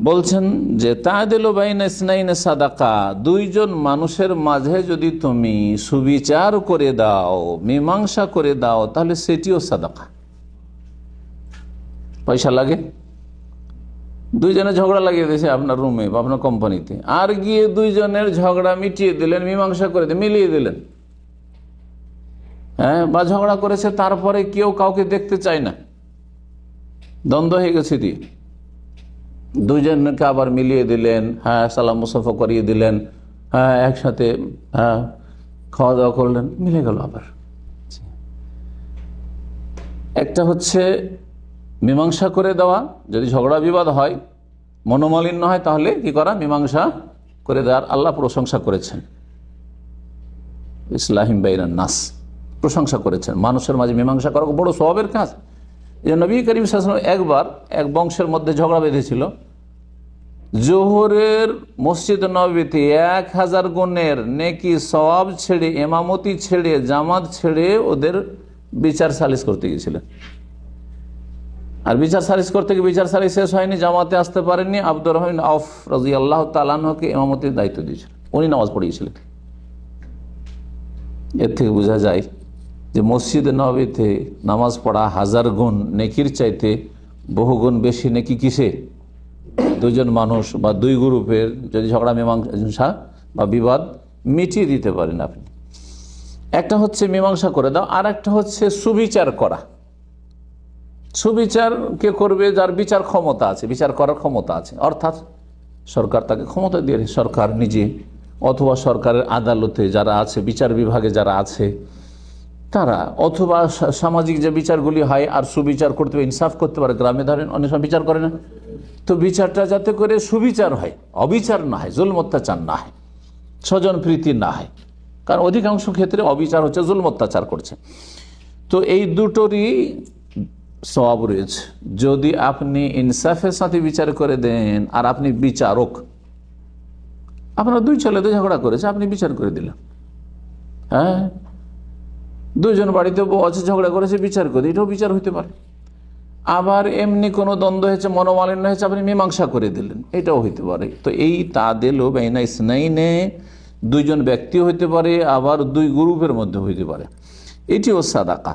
বলছেন যে তাআদিলু বাইনা ইসনাইনি সাদাকা, দুইজন মানুষের মাঝে যদি তুমি সুবিচার করে দাও, মীমাংসা করে দাও, তাহলে সেটিও সাদাকা। পয়সা লাগে, দুইজনে ঝগড়া লাগিয়ে দিয়েছে আপনার রুমে বা আপনার কোম্পানিতে, আর গিয়ে দুইজনের ঝগড়া মিটিয়ে দিলেন, মীমাংসা করে দিলেন, মিলিয়ে দিলেন। হ্যাঁ, বা ঝগড়া করেছে তারপরে কেউ কাউকে দেখতে চায় না, দ্বন্দ্ব হয়ে গেছে দিয়ে দুইজনকে আবার মিলিয়ে দিলেন, হ্যাঁ সালাম মুসাফা করিয়ে দিলেন, হ্যাঁ একসাথে হ্যাঁ খাওয়া দাওয়া করলেন, মিলে গেল আবার। একটা হচ্ছে মীমাংসা করে দেওয়া, যদি ঝগড়া বিবাদ হয়, মনোমালিন্য হয়, তাহলে কি করা, মীমাংসা করে দেওয়ার আল্লাহ প্রশংসা করেছেন। ইসলাহিম বাইনান নাস, প্রশংসা করেছেন। মানুষের মাঝে মীমাংসা করা বড় সওয়াবের কাজ। যে নবী করিম সাল্লাল্লাহু আলাইহি ওয়াসাল্লাম একবার এক বংশের মধ্যে ঝগড়া বেঁধেছিল, জোহরের মসজিদ নববীতে 1000 গুণের নেকি সওয়াব ছেড়ে, ইমামতি ছেড়ে, জামাত ছেড়ে ওদের বিচার সালিস করতে গিয়েছিলেন। আর বিচার সালিস করতে গিয়ে বিচার সালিস শেষ হয়নি, জামাতে আসতে পারেননি, আব্দুর রহমান আউফ রাদিয়াল্লাহু তাআলা আনহুকে ইমামতির দায়িত্ব দিয়েছিলেন, উনি নামাজ পড়িয়েছিলেন। এর থেকে বোঝা যায় যে মসজিদ নববীতে নামাজ পড়া 1000 গুণ নেকির চাইতে বহু গুণ বেশি নেকি কিসে, দুজন মানুষ বা দুই গ্রুপের যদি ঝগড়া মীমাংসা বা বিবাদ মিটিয়ে দিতে পারেন আপনি। একটা হচ্ছে মীমাংসা করে দাও, আর একটা হচ্ছে সুবিচার করা। সুবিচার কে করবে? যার বিচার ক্ষমতা আছে, বিচার করার ক্ষমতা আছে, অর্থাৎ সরকার তাকে ক্ষমতা দিয়ে, সরকার নিজে অথবা সরকারের আদালতে যারা আছে, বিচার বিভাগে যারা আছে তারা, অথবা সামাজিক যে বিচারগুলি হয় আর সুবিচার করতে পারে, ইনসাফ করতে পারে। গ্রামে ধরেন অনেক সময় বিচার করে না, তো বিচারটা যাতে করে সুবিচার হয়, অবিচার না হয়, জুলম অত্যাচার না হয়, স্বজন প্রীতি না হয়, কারণ অধিকাংশ ক্ষেত্রে অবিচার হচ্ছে, জুলম অত্যাচার করছে। তো এই দুটোরই সওয়াব রয়েছে। যদি আপনি ইনসাফের সাথে বিচার করে দেন, আর আপনি বিচারক, আপনার দুই ছেলেতে ঝগড়া করেছে, আপনি বিচার করে দিলেন, হ্যাঁ দুইজন বাড়িতে বউ আছে, ঝগড়া করেছে, বিচার করে, এটাও বিচার হইতে পারে। আবার এমনি কোনো দ্বন্দ্ব হয়েছে, মনোমালিন্য হয়েছে, আপনি মীমাংসা করে দিলেন, এটাও হইতে পারে। তো এই তাআদিলু বাইনা ইসনাইনে, দুইজন ব্যক্তিও হইতে পারে, আবার দুই গ্রুপের মধ্যে হইতে পারে, এটিও সাদাকা।